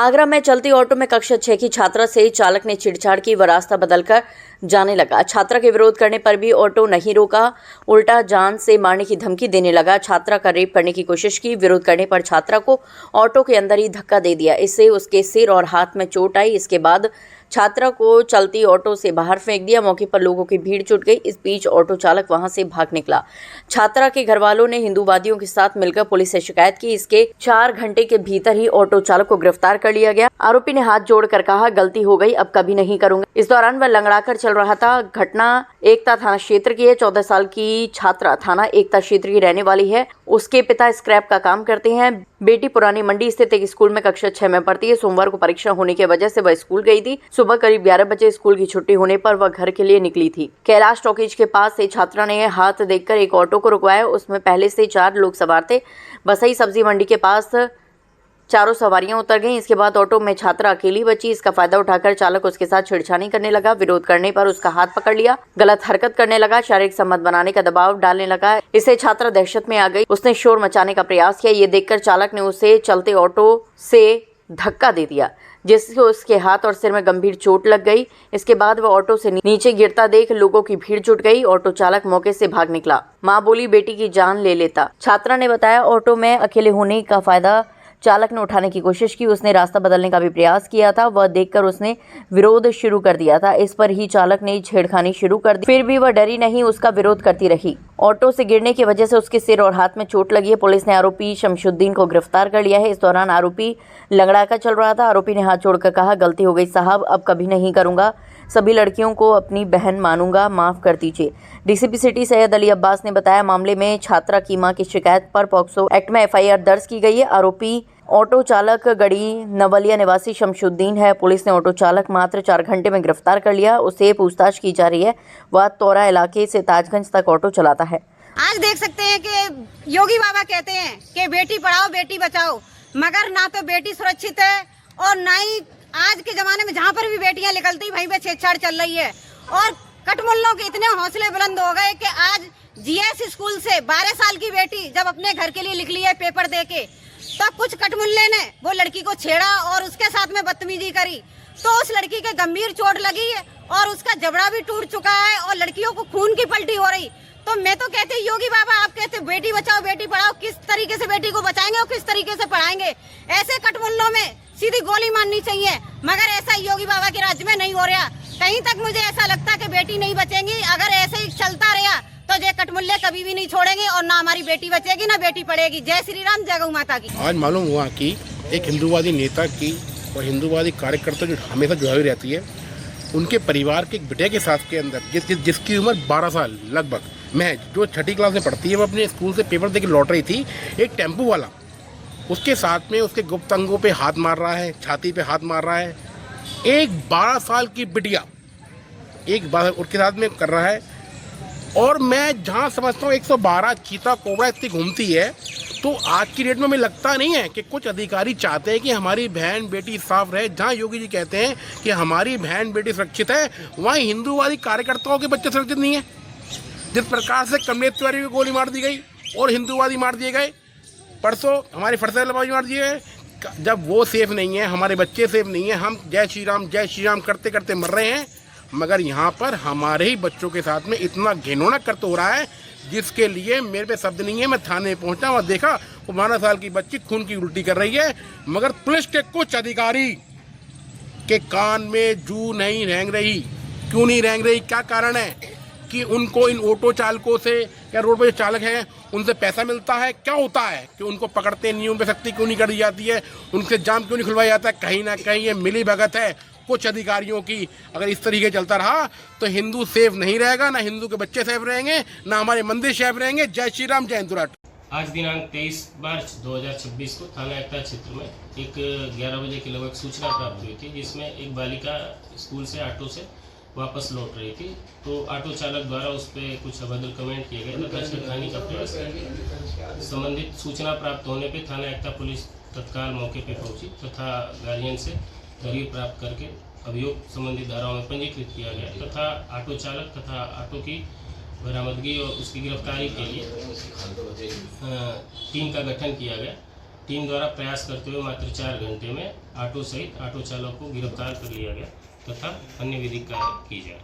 आगरा में चलती ऑटो में कक्षा 6 की छात्रा से चालक ने छेड़छाड़ की व रास्ता बदलकर जाने लगा। छात्रा के विरोध करने पर भी ऑटो नहीं रोका, उल्टा जान से मारने की धमकी देने लगा। छात्रा का रेप करने की कोशिश की। विरोध करने पर छात्रा को ऑटो के अंदर ही धक्का दे दिया। इससे उसके सिर और हाथ में चोट आई। इसके बाद छात्रा को चलती ऑटो से बाहर फेंक दिया। मौके पर लोगों की भीड़ जुट गई। इस बीच ऑटो चालक वहां से भाग निकला। छात्रा के घर वालों ने हिंदूवादियों के साथ मिलकर पुलिस से शिकायत की। इसके 4 घंटे के भीतर ही ऑटो चालक को गिरफ्तार कर लिया गया। आरोपी ने हाथ जोड़कर कहा, गलती हो गई, अब कभी नहीं करूंगा। इस दौरान वह लंगड़ाकर चल रहा था। घटना एकता थाना क्षेत्र की है। 14 साल की छात्रा थाना एकता क्षेत्र की रहने वाली है। उसके पिता स्क्रैप का काम करते हैं। बेटी पुरानी मंडी स्थित एक स्कूल में कक्षा 6 में पढ़ती है। सोमवार को परीक्षा होने की वजह से वह स्कूल गई थी। सुबह करीब 11 बजे स्कूल की छुट्टी होने पर वह घर के लिए निकली थी। कैलाश टॉकीज के पास से छात्रा ने हाथ देखकर एक ऑटो को रुकवाया। उसमें पहले से 4 लोग सवार थे। बसई सब्जी मंडी के पास चारों सवारियां उतर गईं। इसके बाद ऑटो में छात्रा अकेली बची। इसका फायदा उठाकर चालक उसके साथ छेड़छाड़ी करने लगा। विरोध करने पर उसका हाथ पकड़ लिया, गलत हरकत करने लगा, शारीरिक संबंध बनाने का दबाव डालने लगा। इससे छात्रा दहशत में आ गई। उसने शोर मचाने का प्रयास किया। ये देखकर चालक ने उसे चलते ऑटो से धक्का दे दिया, जिससे उसके हाथ और सिर में गंभीर चोट लग गई। इसके बाद वह ऑटो से नीचे गिरता देख लोगों की भीड़ जुट गई। ऑटो चालक मौके से भाग निकला। मां बोली, बेटी की जान ले लेता। छात्रा ने बताया, ऑटो में अकेले होने का फायदा चालक ने उठाने की कोशिश की। उसने रास्ता बदलने का भी प्रयास किया था। वह देखकर उसने विरोध शुरू कर दिया था। इस पर ही चालक ने छेड़खानी शुरू कर दी। फिर भी वह डरी नहीं, उसका विरोध करती रही। ऑटो से गिरने की वजह से उसके सिर और हाथ में चोट लगी है। पुलिस ने आरोपी शमशुद्दीन को गिरफ्तार कर लिया है। इस दौरान आरोपी लंगड़ाकर चल रहा था। आरोपी ने हाथ जोड़कर कहा, गलती हो गई साहब, अब कभी नहीं करूंगा। सभी लड़कियों को अपनी बहन मानूंगा, माफ कर दीजिए। डीसीपी सिटी सैयद अली अब्बास ने बताया, मामले में छात्रा की मां की शिकायत पर पॉक्सो एक्ट में एफआईआर दर्ज की गई है। आरोपी ऑटो चालक गढ़ी नवलिया निवासी शमशुद्दीन है। पुलिस ने ऑटो चालक मात्र 4 घंटे में गिरफ्तार कर लिया। उसे पूछताछ की जा रही है। वह तोरा इलाके से ताजगंज तक ऑटो चलाता है। आज देख सकते हैं कि योगी बाबा कहते हैं कि बेटी पढ़ाओ बेटी बचाओ, मगर ना तो बेटी सुरक्षित है और ना ही आज के जमाने में जहाँ पर भी बेटियां निकलती वहीं पे छेड़छाड़ चल रही है। और कटमुल्लों के इतने हौसले बुलंद हो गए कि आज जीएस स्कूल से 12 साल की बेटी जब अपने घर के लिए निकली है पेपर दे के, तब कुछ कटमुल्ले ने वो लड़की को छेड़ा और उसके साथ में बदतमीजी करी, तो उस लड़की के गंभीर चोट लगी है और उसका जबड़ा भी टूट चुका है और लड़कियों को खून की पलटी हो रही। तो मैं तो कहती योगी बाबा, आप कहते बेटी बचाओ बेटी पढ़ाओ, किस तरीके से बेटी को बचाएंगे और किस तरीके से पढ़ाएंगे? ऐसे कटमुल्लों में सीधी गोली मारनी चाहिए, मगर ऐसा योगी बाबा के राज्य में नहीं हो रहा। कहीं तक मुझे ऐसा लगता है कि बेटी नहीं बचेंगी। अगर ऐसे ही चलता रहा तो ये कटमुल्ले कभी भी नहीं छोड़ेंगे और ना हमारी बेटी बचेगी ना बेटी पढ़ेगी। जय श्री राम, जय गौ माता की। आज मालूम हुआ कि एक हिंदूवादी नेता की और हिंदूवादी कार्यकर्ता जो हमेशा जुड़ी रहती है, उनके परिवार के एक बेटे के साथ के अंदर जिसकी उम्र 12 साल लगभग, मैं जो 6ठी क्लास में पढ़ती है, वो अपने स्कूल से पेपर दे के लौट रही थी। एक टेम्पो वाला उसके साथ में उसके गुप्त अंगों पे हाथ मार रहा है, छाती पे हाथ मार रहा है। एक 12 साल की बिटिया एक बार उसके साथ में कर रहा है। और मैं जहाँ समझता हूँ 112 चीता कोबरा इतनी घूमती है, तो आज की डेट में हमें लगता नहीं है कि कुछ अधिकारी चाहते हैं कि हमारी बहन बेटी साफ रहे। जहाँ योगी जी कहते हैं कि हमारी बहन बेटी सुरक्षित है, वहीं हिंदूवादी कार्यकर्ताओं के बच्चे सुरक्षित नहीं है। जिस प्रकार से कमलेश तिवारी को गोली मार दी गई और हिंदूवादी मार दिए गए, परसों हमारे फरसेबाजी मार दिए गए, जब वो सेफ नहीं है, हमारे बच्चे सेफ नहीं है। हम जय श्री राम करते करते मर रहे हैं, मगर यहाँ पर हमारे ही बच्चों के साथ में इतना घिनौना करते हो रहा है, जिसके लिए मेरे पे शब्द नहीं है। मैं थाने पहुँचा, वहाँ देखा वो 12 साल की बच्ची खून की उल्टी कर रही है, मगर पुलिस के कुछ अधिकारी के कान में जू नहीं रेंग रही। क्यों नहीं रेंग रही? क्या कारण है कि उनको इन ऑटो चालकों से या रोड पर जो चालक हैं उनसे पैसा मिलता है? क्या होता है कि उनको पकड़ते नहीं, उन पर सख्ती क्यों नहीं कर दी जाती है? उनसे जाम क्यों नहीं खुलवाया जाता है? कहीं ना कहीं ये मिली भगत है कुछ अधिकारियों की। अगर इस तरीके चलता रहा तो हिंदू सेफ नहीं रहेगा, ना हिंदू के बच्चे सेफ रहेंगे, ना हमारे मंदिर सेफ रहेंगे। जय श्री राम, जय हिंदुराट। आज दिनांक 23 मार्च 2026 को थाना एकता क्षेत्र में एक 11 बजे के लगभग सूचना प्राप्त हुई थी, जिसमें एक बालिका स्कूल से ऑटो से वापस लौट रही थी। तो ऑटो चालक द्वारा उस पर कुछ अभद्र कमेंट किए गए तथा छेड़खानी का प्रयास किया। संबंधित सूचना प्राप्त होने पर थाना एकता पुलिस तत्काल मौके पर पहुंची तथा गार्जियन से दलील प्राप्त करके अभियोग संबंधित धाराओं में पंजीकृत किया गया तथा ऑटो चालक तथा ऑटो की बरामदगी और उसकी गिरफ्तारी के लिए टीम का गठन किया गया। टीम द्वारा प्रयास करते हुए मात्र 4 घंटे में ऑटो सहित ऑटो चालक को गिरफ्तार कर लिया गया तथा अन्य विधिक कार्य की जाए।